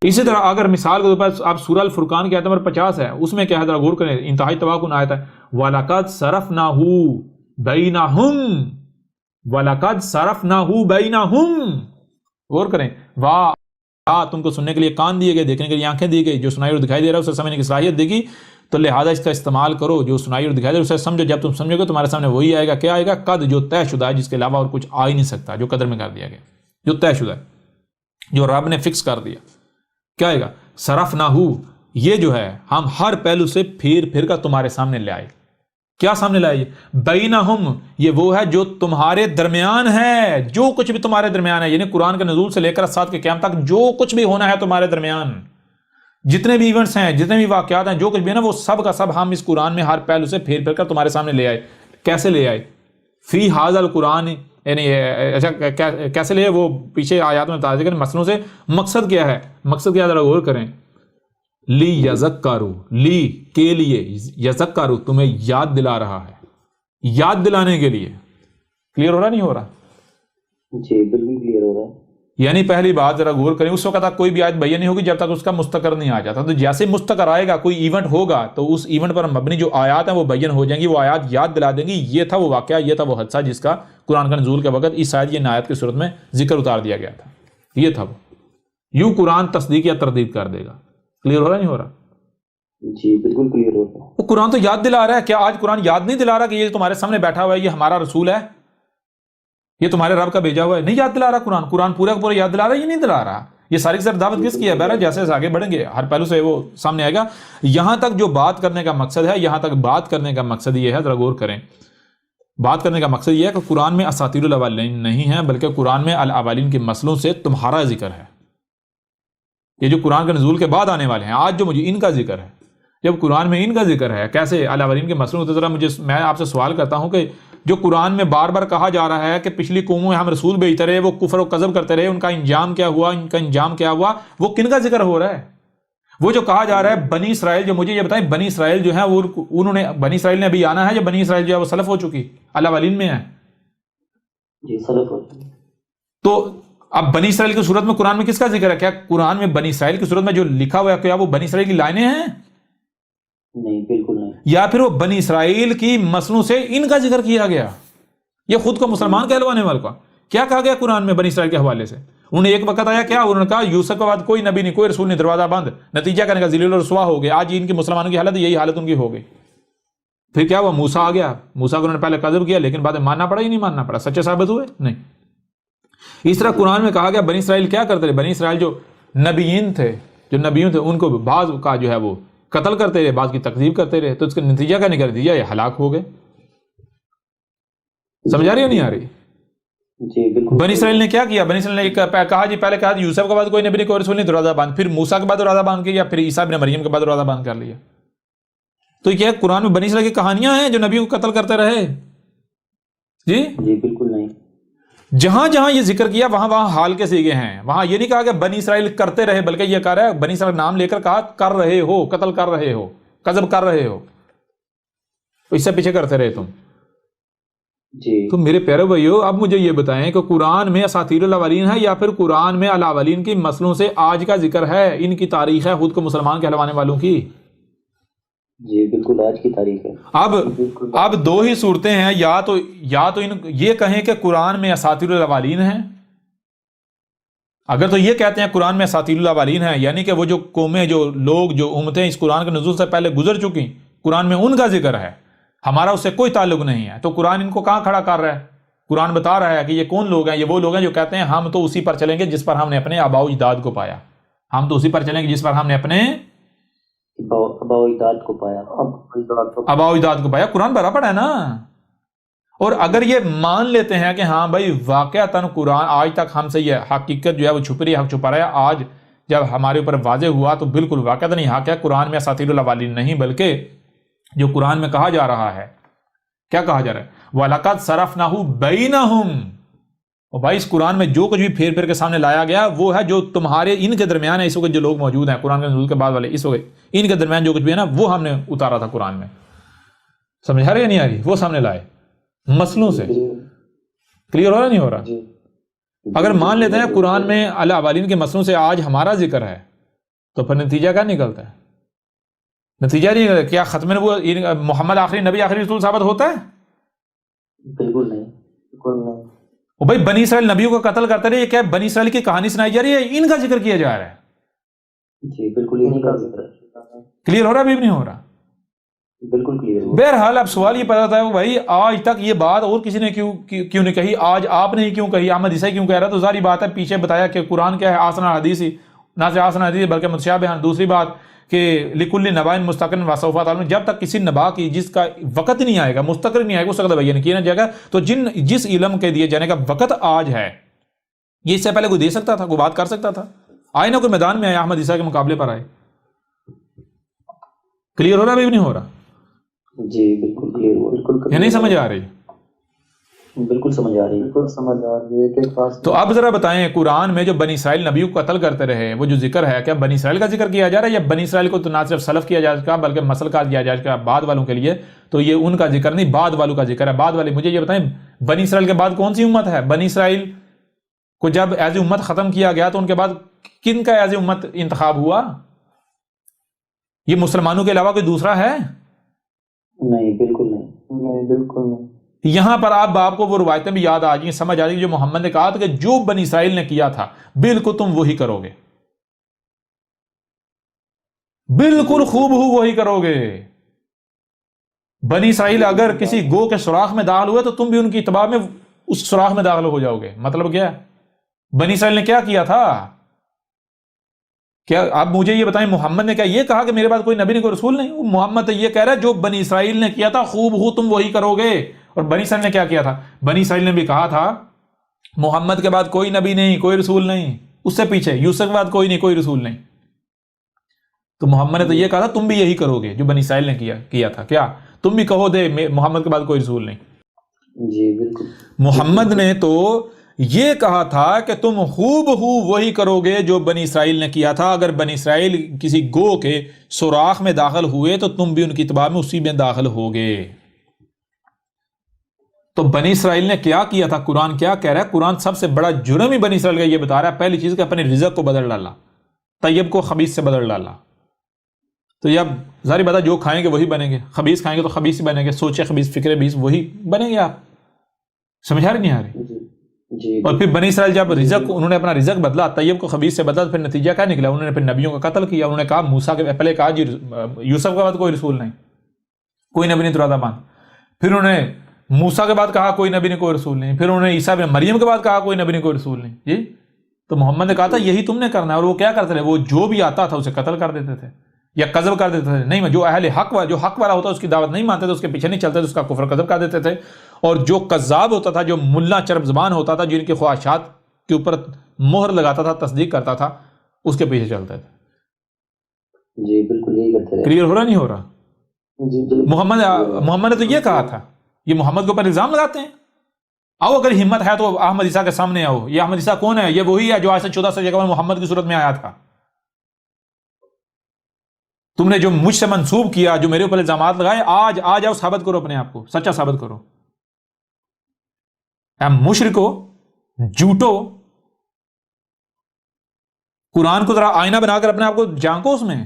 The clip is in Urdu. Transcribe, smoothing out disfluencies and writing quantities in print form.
اسی طرح اگر مثال کے طور پر آپ سورہ الفرقان کی آیت نمبر 50 ہے، اس میں کیا ہے ذرا غور کریں، انتہائی تباکن آیت ہے، وَلَقَدْ صَرَفْنَاهُ بَيْنَهُمْ، وَلَقَدْ صَرَفْنَاهُ بَيْنَهُمْ، غور کریں، تم کو سننے کے لیے کان دیے گئے، دیکھنے کے لیے آنکھیں دی گئی، جو سنائی اور دکھائی دے رہا ہے اسے سمجھنے کی صلاحیت دے گی، تو لہٰذا اس کا استعمال کرو، جو سنائی اور دکھائی دے رہا ہے اسے سمجھو، جب تم سمجھو گے تمہارے سامنے وہی آئے گا، کیا آئے گا؟ قد، جو طے شدہ ہے، جس کے علاوہ اور کچھ آ ہی نہیں سکتا، جو قدر میں کر دیا گیا، جو طے شدہ ہے، جو رب نے فکس کر دیا، کیا آئے گا؟ صرفناہو، یہ جو ہے ہم ہر پہلو سے پھر پھر کر تمہارے سامنے لے آئے، کیا سامنے لائے؟ بینہم، یہ وہ ہے جو تمہارے درمیان ہے، جو کچھ بھی تمہارے درمیان ہے، یعنی قرآن کے نزول سے لے کر ساتھ کے قیامت تک جو کچھ بھی ہونا ہے تمہارے درمیان، جتنے بھی ایونٹس ہیں، جتنے بھی واقعات ہیں، جو کچھ بھی ہے نا، وہ سب کا سب ہم اس قرآن میں ہر پہلو سے پھیر پھیر کر تمہارے سامنے لے آئے۔ کیسے لے آئے؟ فی ھذا القرآن، یعنی اچھا کیسے لے؟ وہ پیچھے آیات میں بتا دیں کہ مسئلوں سے مقصد کیا ہے، مقصد کیا ہے ذرا غور کریں، لی یذکروا، لی کے لیے، یذکروا تمہیں یاد دلا رہا ہے، یاد دلانے کے لیے۔ کلیئر ہو رہا نہیں ہو رہا؟ جی بالکل کلیئر ہو رہا ہے۔ یعنی پہلی بات ذرا غور کریں، اس وقت تک کوئی بھی آیت بیان نہیں ہوگی جب تک اس کا مستقر نہیں آ جاتا، تو جیسے مستقر آئے گا، کوئی ایونٹ ہوگا، تو اس ایونٹ پر مبنی جو آیات ہیں وہ بیان ہو جائیں گی، وہ آیات یاد دلا دیں گی، یہ تھا وہ واقعہ، یہ تھا وہ حادثہ جس کا قرآن کا نزول کے وقت اس آیت یہ آیت کی صورت میں ذکر اتار دیا گیا تھا، یہ تھا وہ۔ یوں قرآن تصدیق یا تردید کر دے گا۔ کلیئر ہو رہا نہیں ہو رہا؟ جی بالکل کلیئر ہو رہا ہے۔ وہ قرآن تو یاد دلا رہا ہے، کیا آج قرآن یاد نہیں دلا رہا کہ یہ تمہارے سامنے بیٹھا ہوا ہے، یہ ہمارا رسول ہے، یہ تمہارے رب کا بھیجا ہوا ہے؟ نہیں یاد دلا رہا قرآن، قرآن پورا کا پورا یاد دلا رہا ہے، یہ نہیں دلا رہا۔ یہ ساری کی ساری دعوت کس کی ہے؟ بہرحال جیسے آگے بڑھیں گے ہر پہلو سے وہ سامنے آئے گا۔ یہاں تک جو بات کرنے کا مقصد ہے، یہاں تک بات کرنے کا مقصد یہ ہے، ذرا غور کریں، بات کرنے کا مقصد یہ ہے کہ قرآن میں اساطیر الاولین نہیں ہے، بلکہ قرآن میں الاولین کے مسئلوں سے تمہارا ذکر ہے۔ یہ جو قرآن کے نزول کے بعد آنے والے ہیں، آج جو مجھے ان کا ذکر ہے، جب قرآن میں ان کا ذکر ہے کیسے الاولین کے مسئلوں، تو ذرا میں آپ سے سوال کرتا ہوں کہ جو قرآن میں بار بار کہا جا رہا ہے کہ پچھلی قوموں میں ہم رسول بھیجتے رہے، وہ کفر و کذب کرتے رہے، ان کا انجام کیا ہوا، ان کا انجام کیا ہوا، وہ کن کا ذکر ہو رہا ہے؟ وہ جو کہا جا رہا ہے بنی اسرائیل، جو مجھے یہ بتائیں بنی اسرائیل جو ہے وہ انہوں نے، بنی اسرائیل نے ابھی آنا ہے، جو بنی اسرائیل جو ہے وہ سلف ہو چکی، الاولین میں ہے؟ جی سلف ہو چکی۔ تو اب بنی اسرائیل کی صورت میں قرآن میں کس کا ذکر ہے؟ کیا قرآن میں بنی اسرائیل کی صورت میں جو لکھا ہوا ہے کیا وہ بنی اسرائیل کی لائنیں ہیں؟ نہیں بالکل نہیں۔ یا پھر وہ بنی اسرائیل کی مسلوں سے ان کا ذکر کیا گیا؟ یہ خود کو مسلمان کہلوانے والوں کا کیا کہا گیا قرآن میں بنی اسرائیل کے حوالے سے؟ انہوں نے ایک وقت آیا کیا، انہوں نے کہا یوسف کے بعد کوئی نبی نہیں، کوئی رسول نہیں، دروازہ بند، نتیجہ کرنے کا ذلیل و رسوا ہو گیا۔ آج ان کی مسلمانوں کی حالت یہی حالت ان کی ہو گئی۔ پھر کیا ہوا؟ موسیٰ آ گیا، موسیٰ کو انہوں نے پہلے کذب کیا، لیکن بعد میں ماننا پڑا ہی نہیں ماننا پڑا، سچے ثابت ہوئے نہیں۔ اس طرح قرآن میں کہا گیا بنی اسرائیل کیا کرتے رہے، بنی اسرائیل جو نبیین تھے، ان کو بعض کا جو ہے وہ قتل کرتے رہے، بعض کی تکذیب کرتے رہے، تو اس کا نتیجہ کا نکل دیا یہ ہلاک ہو گئے۔ سمجھ آ رہی ہے نہیں آ رہی؟ جی بالکل۔ بنی اسرائیل نے کیا کیا؟ بنی اسرائیل نے کہا جی، پہلے کہا یوسف کے بعد کوئی نبی نہیں، کوئی رسول نہیں، دروازہ بند، پھر موسیٰ کے بعد دروازہ بند کیا، پھر عیسیٰ ابن مریم کے بعد دروازہ بند کر لیا۔ تو یہ قرآن میں بنی اسرائیل کی کہانیاں ہیں جو نبیوں کو قتل کرتے رہے؟ جی بالکل نہیں۔ جہاں جہاں یہ ذکر کیا وہاں وہاں حال کے سیغے ہیں، وہاں یہ نہیں کہا کہ بنی اسرائیل کرتے رہے، بلکہ یہ کہہ رہا ہے بنی اسرائیل نام لے کر کہا کر رہے ہو، قتل کر رہے ہو، قذب کر رہے ہو، اس سے پیچھے کرتے رہے تم۔ جی تو میرے پیارے بھائیو، اب مجھے یہ بتائیں کہ قرآن میں اساطیر الاولین ہے یا پھر قرآن میں الاولین کی مسئلوں سے آج کا ذکر ہے، ان کی تاریخ ہے خود کو مسلمان کہلوانے والوں کی؟ جی بالکل آج کی تاریخ ہے۔ اب دو ہی صورتیں ہیں، یا تو یہ کہیں کہ قرآن میں اساطیر الاولین ہیں، اگر تو یہ کہتے ہیں قرآن میں اساطیر الاولین ہیں، یعنی کہ وہ جو قومیں، جو لوگ، جو امتیں اس قرآن کے نزول سے پہلے گزر چکی، قرآن میں ان کا ذکر ہے، ہمارا اس سے کوئی تعلق نہیں ہے، تو قرآن ان کو کہاں کھڑا کر رہا ہے؟ قرآن بتا رہا ہے کہ یہ کون لوگ ہیں؟ یہ وہ لوگ ہیں جو کہتے ہیں ہم تو اسی پر چلیں گے جس پر ہم نے اپنے آباء و اجداد کو پایا، ہم تو اسی پر چلیں گے جس پر ہم نے اپنے آباء و اجداد کو پایا، آباء و اجداد کو پایا۔ قرآن بھرا پڑا ہے نا۔ اور اگر یہ مان لیتے ہیں کہ ہاں بھائی واقعتاً قرآن آج تک ہم سے یہ حقیقت جو ہے وہ چھپ رہی ہے، حق چھپا رہا ہے، آج جب ہمارے اوپر واضح ہوا تو بالکل واقعتاً یہ حق ہے، قرآن میں اساطیر الاولین نہیں، بلکہ جو قرآن میں کہا جا رہا ہے، کیا کہا جا رہا ہے؟ وَلَقَدْ صَرَفْنَاهُ بَيْنَهُمْ۔ اور بھائی اس قرآن میں جو کچھ بھی پھیر پھیر کے سامنے لایا گیا وہ ہے جو تمہارے ان کے درمیان ہے، اس وقت جو لوگ موجود ہیں قرآن کے نزول کے بعد والے، اس وقت ان کے درمیان جو کچھ بھی ہے نا وہ ہم نے اتارا تھا قرآن میں۔ سمجھ آ رہی ہے نہیں آ رہی؟ وہ سامنے لائے مسئلوں سے۔ کلیئر ہو رہا نہیں ہو رہا؟ اگر مان لیتے ہیں قرآن میں الاولین کے مسئلوں سے آج ہمارا ذکر ہے، تو پھر نتیجہ کیا نکلتا ہے؟ نتیجہ نہیں نکلتا کیا ختم نبوت محمد آخری نبی آخری رسول ثابت ہوتا ہے؟ بالکل نہیں، بالکل نہیں۔ وہ بھائی بنی اسرائیل نبیوں کا قتل کرتے رہے، یہ کیا بنی اسرائیل کی کہانی سنائی جا رہی ہے؟ ان کا ذکر کیا جا رہا ہے۔ جی بالکل انہیں کا ذکر ہے۔ کلیئر ہو رہا بھی نہیں ہو رہا؟ بالکل کلیئر۔ بہرحال اب سوال یہ پیدا ہوتا ہے بھائی آج تک یہ بات اور کسی نے کیوں نہیں کہی، آج آپ نے کیوں کہی، احمد عیسیٰ کیوں کہہ رہا؟ تو ظاہری بات ہے پیچھے بتایا کہ قرآن کیا ہے، آسن حدیثی، نہ صرف آسن حدیثی بلکہ متشابہ۔ دوسری بات کہ لکل نبا مستقر وسوف تعلمون، جب تک کسی نبا کی جس کا وقت نہیں آئے گا، مستقر نہیں آئے گا، اس وقت بیان کیا نہ جائے گا۔ تو جس علم کے دیے جانے کا وقت آج ہے، یہ اس سے پہلے کوئی دے سکتا تھا، کوئی بات کر سکتا تھا؟ آئے نہ کوئی میدان میں آئے احمد عیسیٰ کے مقابلے پر آئے۔ کلیئر ہو رہا بھی نہیں ہو رہا؟ جی بالکل کلیئر ہوا، بالکل یہ نہیں سمجھ آ رہی؟ بالکل سمجھ آ رہی ہے، بالکل سمجھ آ رہی ہے کہ خاص۔ تو اب ذرا بتائیں قرآن میں جو بنی اسرائیل نبیوں کو قتل کرتے رہے، وہ جو ذکر ہے کیا بنی اسرائیل کا ذکر کیا جا رہا ہے، یا بنی اسرائیل کو تو نہ صرف سلف کیا جا سکا بلکہ مسل کا کیا جا سکا بعد والوں کے لیے؟ تو یہ ان کا ذکر نہیں، بعد والوں کا ذکر ہے۔ بعد والے مجھے یہ بتائیں بنی اسرائیل کے بعد کون سی امت ہے؟ بنی اسرائیل کو جب ایز امت ختم کیا گیا تو ان کے بعد کن کا ایز امت انتخاب ہوا؟ یہ مسلمانوں کے علاوہ کوئی دوسرا ہے؟ نہیں بالکل نہیں، نہیں بالکل نہیں۔ یہاں پر آپ کو وہ روایتیں بھی یاد آ جائیں، سمجھ آ جائے گی جو محمد نے کہا تھا کہ جو بنی اسرائیل نے کیا تھا بالکل تم وہی کرو گے، بالکل خوب وہی کرو گے۔ بنی اسرائیل اگر کسی گو کے سوراخ میں داخل ہوئے تو تم بھی ان کی اتباع میں اس سوراخ میں داخل ہو جاؤ گے۔ مطلب کیا ہے؟ بنی اسرائیل نے کیا کیا تھا؟ کیا آپ مجھے یہ بتائیں محمد نے کیا یہ کہا کہ میرے بعد کوئی نبی نہیں کوئی رسول نہیں؟ محمد یہ کہہ رہا ہے جو بنی اسرائیل نے کیا تھا خوب ہو تم وہی کرو گے۔ اور بنی اسرائیل نے کیا کیا تھا؟ بنی اسرائیل نے بھی کہا تھا محمد کے بعد کوئی نبی نہیں کوئی رسول نہیں، اس سے پیچھے یوسف کے بعد کوئی نہیں کوئی رسول نہیں۔ تو محمد نے تو یہ کہا تھا تم بھی یہی کرو گے جو بنی اسرائیل نے کیا تھا، کیا تم بھی کہو دے محمد کے بعد کوئی رسول نہیں؟ جی بالکل۔ محمد نے تو یہ کہا تھا کہ تم خوب وہی کرو گے جو بنی اسرائیل نے کیا تھا۔ اگر بنی اسرائیل کسی گو کے سوراخ میں داخل ہوئے تو تم بھی ان کی اتباع میں اسی میں داخل ہوگے۔ تو بنی اسرائیل نے کیا کیا تھا؟ قرآن کیا کہہ رہا ہے؟ قرآن سب سے بڑا جرم ہی بنی اسرائیل کا یہ بتا رہا ہے، پہلی چیز کہ اپنے رزق کو بدل ڈالا، طیب کو خبیث سے بدل ڈالا۔ تو یہ اب ظاہری بات ہے جو کھائیں گے وہی بنیں گے، خبیث کھائیں گے تو خبیث ہی بنیں گے، سوچے خبیث فکر بیس وہی بنیں گے۔ آپ سمجھ آ رہی نہیں آ رہی؟ جی۔ اور پھر بنی اسرائیل جب انہوں نے اپنا رزق بدلا، طیب کو خبیث سے بدلا، پھر نتیجہ کیا نکلا؟ انہوں نے پھر نبیوں کا قتل کیا۔ انہوں نے کہا موسیٰ کے پہلے کہا جی یوسف کے بعد کوئی رسول نہیں، کوئی نبی نہیں ترازہ باندھ۔ پھر انہوں نے موسیٰ کے بعد کہا کوئی نبی نہیں کوئی رسول نہیں۔ پھر انہوں نے عیسیٰ بن مریم کے بعد کہا کوئی نبی نہیں کوئی رسول نہیں۔ جی تو محمد نے کہا تھا یہی تم نے کرنا ہے، اور وہ کیا کرتے تھے؟ وہ جو بھی آتا تھا اسے قتل کر دیتے تھے یا قذف کر دیتے تھے۔ نہیں، جو اہل حق جو حق والا ہوتا ہے اس کی دعوت نہیں مانتے تھے، اس کے پیچھے نہیں چلتے تھے، اس کا کفر قذف کر دیتے تھے۔ اور جو کذاب ہوتا تھا، جو ملا چرب زبان ہوتا تھا، جن کی خواہشات کے اوپر مہر لگاتا تھا، تصدیق کرتا تھا، اس کے پیچھے چلتے تھے۔ جی بالکل یہی کرتے رہے۔ کلیئر ہو رہا نہیں ہو رہا؟ جی محمد نے تو یہ کہا تھا، یہ محمد کے اوپر الزام لگاتے ہیں۔ آؤ اگر ہمت ہے تو احمد عیسیٰ کے سامنے آؤ۔ یہ احمد عیسیٰ کون ہے؟ یہ وہی ہے جو آج سے 1400 سال قبل محمد کی صورت میں آیا تھا۔ تم نے جو مجھ سے منسوب کیا، جو میرے اوپر الزامات لگائے، آج آؤ ثابت کرو، اپنے آپ کو سچا ثابت کرو۔ اے مشرکو، جھوٹو، قرآن کو ذرا آئینہ بنا کر اپنے آپ کو جھانکو اس میں۔